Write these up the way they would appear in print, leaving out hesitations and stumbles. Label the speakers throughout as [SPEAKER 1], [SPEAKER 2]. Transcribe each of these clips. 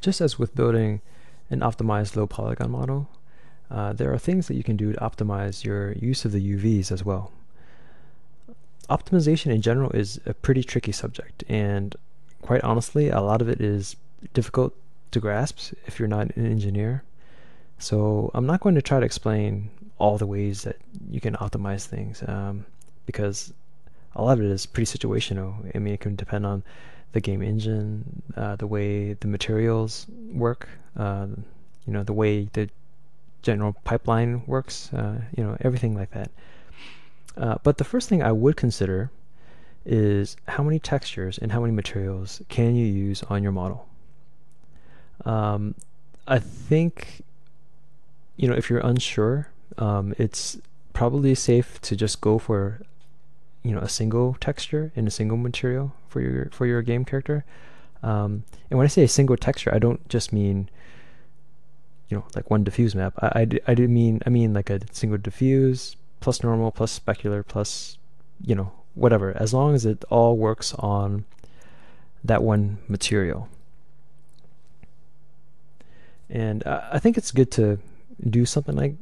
[SPEAKER 1] just as with building an optimized low polygon model, there are things that you can do to optimize your use of the UVs as well. Optimization in general is a pretty tricky subject, and quite honestly, a lot of it is difficult to grasp if you're not an engineer. So I'm not going to try to explain all the ways that you can optimize things, because a lot of it is pretty situational. I mean, it can depend on the game engine, the way the materials work, the way the general pipeline works, everything like that. But the first thing I would consider is how many textures and how many materials can you use on your model. I think, if you're unsure, it's probably safe to just go for, a single texture and a single material for your game character. And when I say a single texture, I don't just mean, like one diffuse map. I mean like a single diffuse plus normal plus specular plus, whatever, as long as it all works on that one material. And I think it's good to do something like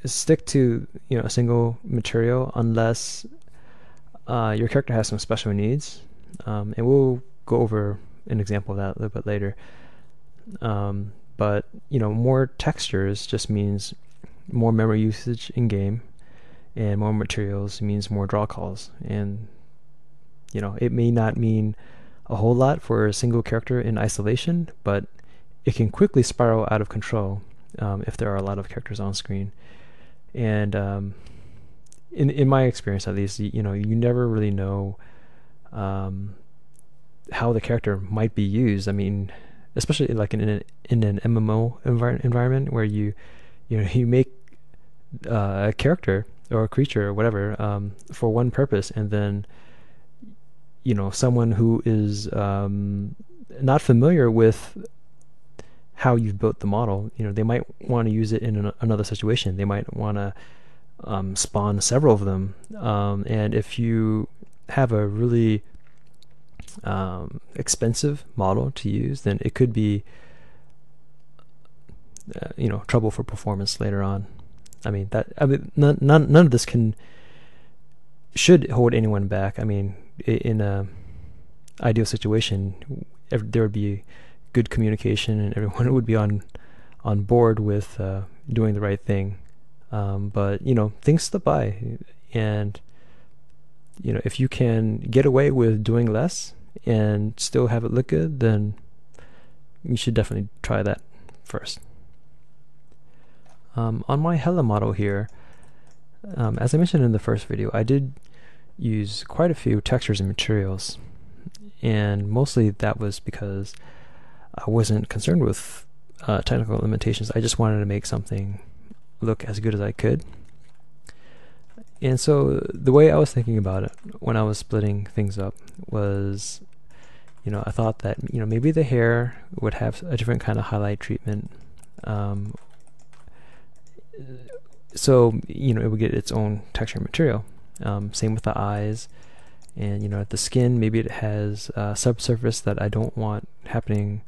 [SPEAKER 1] stick to a single material unless your character has some special needs, and we'll go over an example of that a little bit later. But more textures just means more memory usage in game, and more materials means more draw calls. And it may not mean a whole lot for a single character in isolation, but it can quickly spiral out of control if there are a lot of characters on screen. And in my experience, at least, you never really know how the character might be used. I mean, especially like in an MMO environment where you make a character or a creature or whatever for one purpose, and then someone who is not familiar with how you've built the model, they might want to use it in another situation. They might want to spawn several of them, and if you have a really expensive model to use, then it could be trouble for performance later on. None of this should hold anyone back. I mean, in a ideal situation, there would be good communication and everyone would be on board with doing the right thing. But things slip by, and if you can get away with doing less and still have it look good, then you should definitely try that first. On my Hella model here, as I mentioned in the first video, I did use quite a few textures and materials, and mostly that was because I wasn't concerned with technical limitations. I just wanted to make something look as good as I could. And so the way I was thinking about it when I was splitting things up was, I thought that maybe the hair would have a different kind of highlight treatment, so it would get its own texture and material. Same with the eyes, and the skin, maybe it has a subsurface that I don't want happening,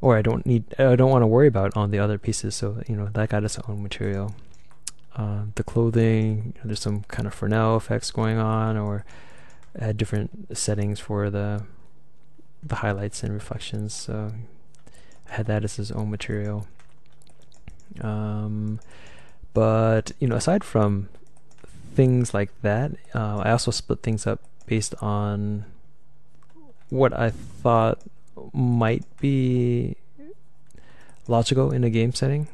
[SPEAKER 1] or I don't want to worry about on the other pieces, so that got its own material. The clothing, there's some kind of Fresnel effects going on, or had different settings for the highlights and reflections, so I had that as its own material. But aside from things like that, I also split things up based on what I thought might be logical in a game setting.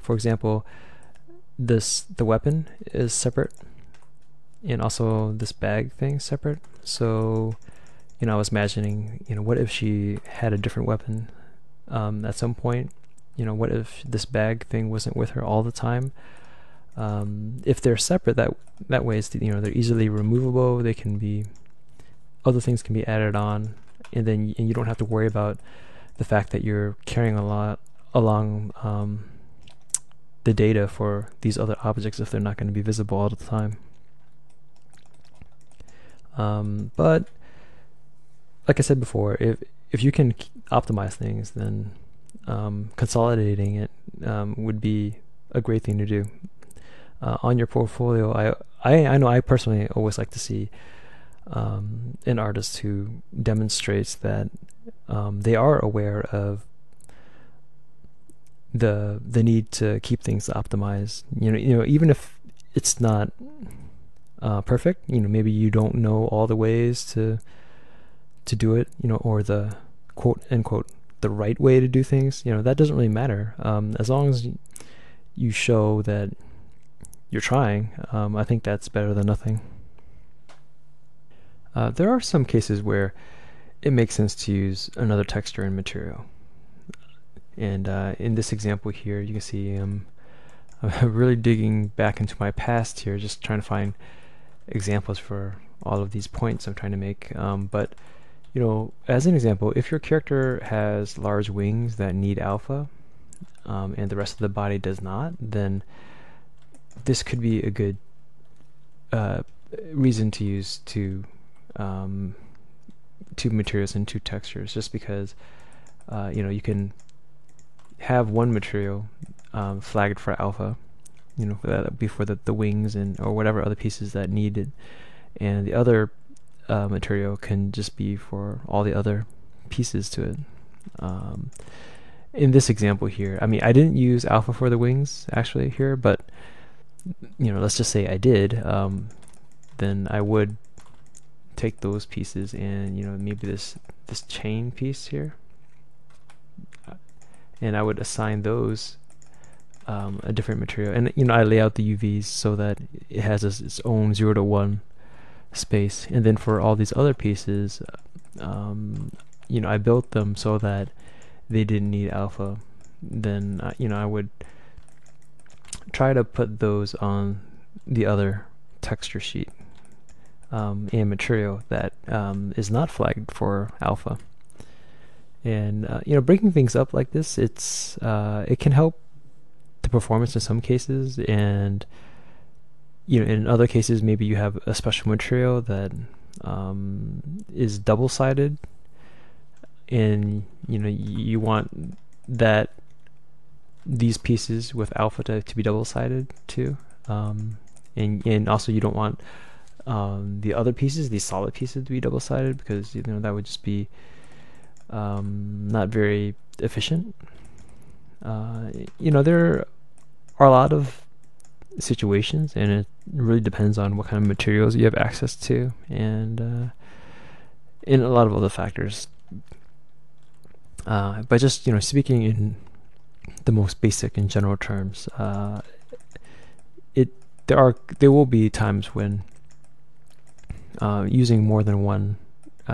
[SPEAKER 1] For example, the weapon is separate, and also this bag thing separate. So I was imagining, what if she had a different weapon at some point? What if this bag thing wasn't with her all the time? If they're separate, that way, they're easily removable. They can be, other things can be added on, and you don't have to worry about the fact that you're carrying a lot along the data for these other objects if they're not going to be visible all the time. But like I said before, if you can optimize things, then consolidating it would be a great thing to do. On your portfolio, I know I personally always like to see an artist who demonstrates that they are aware of the need to keep things optimized. Even if it's not perfect, maybe you don't know all the ways to do it, or the quote unquote the right way to do things. That doesn't really matter, as long as you show that you're trying. I think that's better than nothing. There are some cases where it makes sense to use another texture and material. And in this example here, you can see I'm really digging back into my past here, just trying to find examples for all of these points I'm trying to make. But as an example, if your character has large wings that need alpha, and the rest of the body does not, then this could be a good reason to use two materials and two textures, just because you can have one material flagged for alpha, before the wings or whatever other pieces that needed, and the other material can just be for all the other pieces to it. In this example here, I didn't use alpha for the wings actually here, but let's just say I did. Then I would take those pieces and maybe this chain piece here, and I would assign those a different material, and I lay out the UVs so that it has its own 0 to 1 space. And then for all these other pieces, I built them so that they didn't need alpha. Then I would try to put those on the other texture sheet and material that is not flagged for alpha. And breaking things up like this, it can help the performance in some cases, and in other cases maybe you have a special material that is double-sided, and you want that these pieces with alpha to be double-sided too, and also you don't want the other pieces, these solid pieces, to be double-sided, because that would just be not very efficient. There are a lot of situations, and it really depends on what kind of materials you have access to, and in a lot of other factors. But just speaking in the most basic and general terms, there will be times when using more than one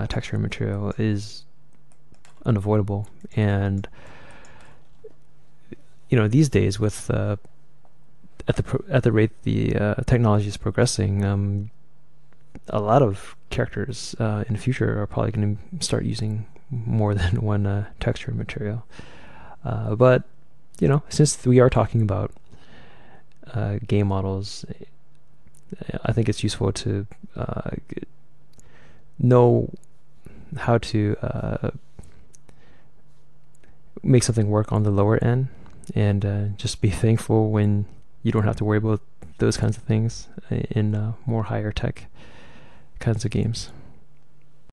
[SPEAKER 1] texture material is unavoidable, and these days with at the rate the technology is progressing, a lot of characters in the future are probably going to start using more than one texture material. But since we are talking about game models, I think it's useful to know how to make something work on the lower end, and just be thankful when you don't have to worry about those kinds of things in more higher tech kinds of games.